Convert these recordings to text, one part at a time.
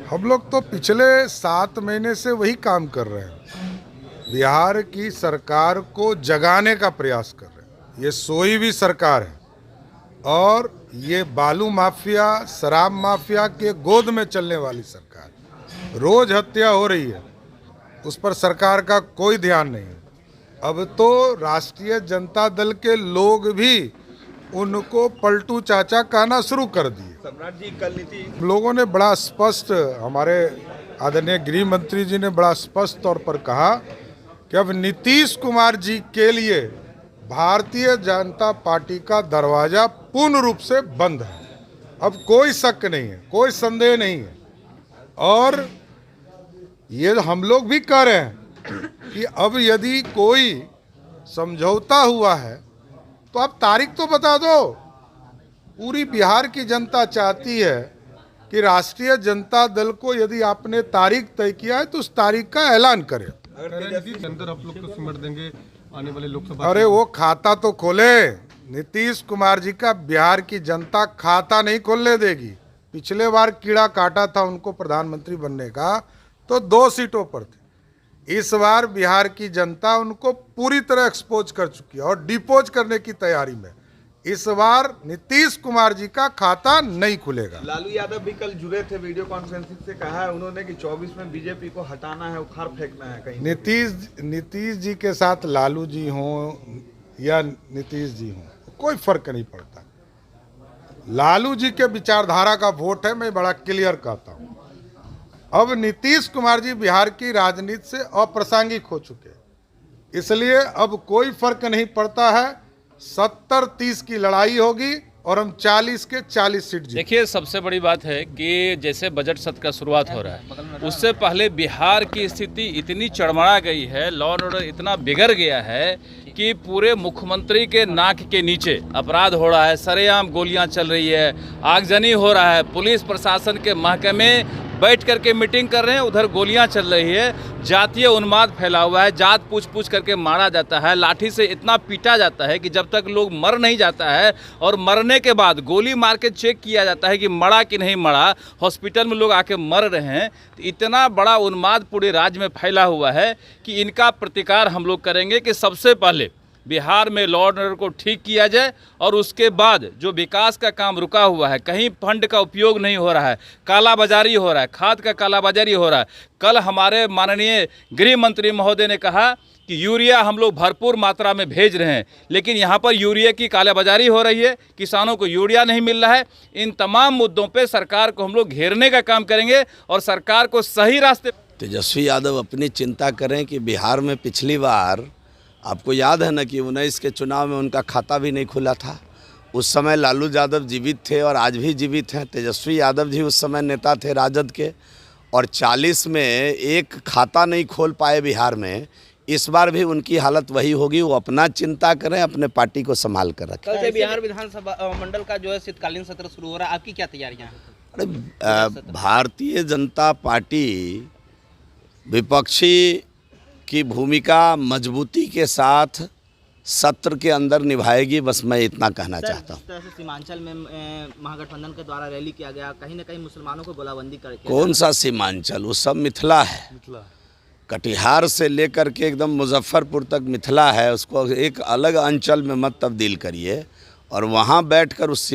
हम लोग तो पिछले 7 महीने से वही काम कर रहे हैं, बिहार की सरकार को जगाने का प्रयास कर रहे हैं। ये सोई भी सरकार है और ये बालू माफिया, शराब माफिया के गोद में चलने वाली सरकार। रोज हत्या हो रही है, उस पर सरकार का कोई ध्यान नहीं है। अब तो राष्ट्रीय जनता दल के लोग भी उनको पलटू चाचा कहना शुरू कर दिए। सम्राट जी, कल नीति लोगों ने बड़ा स्पष्ट, हमारे आदरणीय गृह मंत्री जी ने बड़ा स्पष्ट तौर पर कहा कि अब नीतीश कुमार जी के लिए भारतीय जनता पार्टी का दरवाजा पूर्ण रूप से बंद है। अब कोई शक नहीं है, कोई संदेह नहीं है। और ये हम लोग भी कह रहे हैं कि अब यदि कोई समझौता हुआ है तो आप तारीख तो बता दो। पूरी बिहार की जनता चाहती है कि राष्ट्रीय जनता दल को यदि आपने तारीख तय किया है तो उस तारीख का ऐलान करें। अंदर आप लोग को सिमट देंगे आने वाले लोकसभा। अरे वो खाता तो खोले। नीतीश कुमार जी का बिहार की जनता खाता नहीं खोलने देगी। पिछले बार कीड़ा काटा था उनको प्रधानमंत्री बनने का तो 2 सीटों पर थे। इस बार बिहार की जनता उनको पूरी तरह एक्सपोज कर चुकी है और डिपोज करने की तैयारी में। इस बार नीतीश कुमार जी का खाता नहीं खुलेगा। लालू यादव भी कल जुड़े थे, वीडियो कॉन्फ्रेंसिंग से कहा है उन्होंने कि 24 में बीजेपी को हटाना है, उखाड़ फेंकना है कहीं। नीतीश जी के साथ लालू जी हों या नीतीश जी हों, कोई फर्क नहीं पड़ता। लालू जी के विचारधारा का वोट है, मैं बड़ा क्लियर कहता हूँ। अब नीतीश कुमार जी बिहार की राजनीति से अप्रासंगिक हो चुके हैं, इसलिए अब कोई फर्क नहीं पड़ता है। 70-30 की लड़ाई होगी और हम 40 के 40 सीट जीतेंगे। देखिए, सबसे बड़ी बात है कि जैसे बजट सत्र का शुरुआत हो रहा है, उससे पहले बिहार की स्थिति इतनी चरमरा गई है, लॉ एंड ऑर्डर इतना बिगड़ गया है कि पूरे मुख्यमंत्री के नाक के नीचे अपराध हो रहा है, सरेआम गोलियां चल रही है, आगजनी हो रहा है, पुलिस प्रशासन के महकमे बैठ करके मीटिंग कर रहे हैं, उधर गोलियां चल रही है, जातीय उन्माद फैला हुआ है, जात पूछ करके मारा जाता है, लाठी से इतना पीटा जाता है कि जब तक लोग मर नहीं जाता है और मरने के बाद गोली मार के चेक किया जाता है कि मरा कि नहीं मरा, हॉस्पिटल में लोग आके मर रहे हैं। तो इतना बड़ा उन्माद पूरे राज्य में फैला हुआ है कि इनका प्रतिकार हम लोग करेंगे कि सबसे पहले बिहार में लॉ एंड ऑर्डर को ठीक किया जाए और उसके बाद जो विकास का काम रुका हुआ है, कहीं फंड का उपयोग नहीं हो रहा है, कालाबाजारी हो रहा है, खाद का कालाबाजारी हो रहा है। कल हमारे माननीय गृह मंत्री महोदय ने कहा कि यूरिया हम लोग भरपूर मात्रा में भेज रहे हैं, लेकिन यहाँ पर यूरिया की कालाबाजारी हो रही है, किसानों को यूरिया नहीं मिल रहा है। इन तमाम मुद्दों पर सरकार को हम लोग घेरने का काम करेंगे और सरकार को सही रास्ते। तेजस्वी यादव अपनी चिंता करें कि बिहार में पिछली बार आपको याद है ना कि 19 के चुनाव में उनका खाता भी नहीं खुला था। उस समय लालू यादव जीवित थे और आज भी जीवित हैं। तेजस्वी यादव जी उस समय नेता थे राजद के और 40 में एक खाता नहीं खोल पाए बिहार में। इस बार भी उनकी हालत वही होगी। वो अपना चिंता करें, अपने पार्टी को संभाल कर रखें। कल से बिहार विधानसभा मंडल का जो है शीतकालीन सत्र शुरू हो रहा है, आपकी क्या तैयारियां हैं? अरे भारतीय जनता पार्टी विपक्षी की भूमिका मजबूती के साथ सत्र के अंदर निभाएगी, बस मैं इतना कहना चाहता हूँ। जिस तरह से सीमांचल में महागठबंधन के द्वारा रैली किया गया, कहीं न कहीं मुसलमानों को गोलाबंदी करके। कौन सा सीमांचल? वो सब मिथिला है। कटिहार से लेकर के एकदम मुजफ्फरपुर तक मिथिला है। उसको एक अलग अंचल में मत तब्दील करिए। और वहाँ बैठकर उस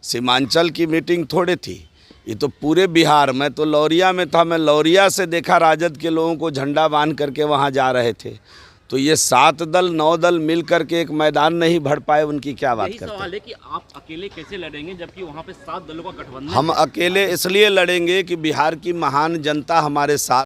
सीमांचल की मीटिंग थोड़े थी, ये तो पूरे बिहार में। तो लौरिया में था, मैं लौरिया से देखा राजद के लोगों को झंडा बांध करके वहाँ जा रहे थे। तो ये 7 दल 9 दल मिल करके एक मैदान नहीं भर पाए, उनकी क्या बात करते हैं? सवाल है कि आप अकेले कैसे लड़ेंगे जबकि वहाँ पे 7 दलों का गठबंधन। हम अकेले इसलिए लड़ेंगे कि बिहार की महान जनता हमारे साथ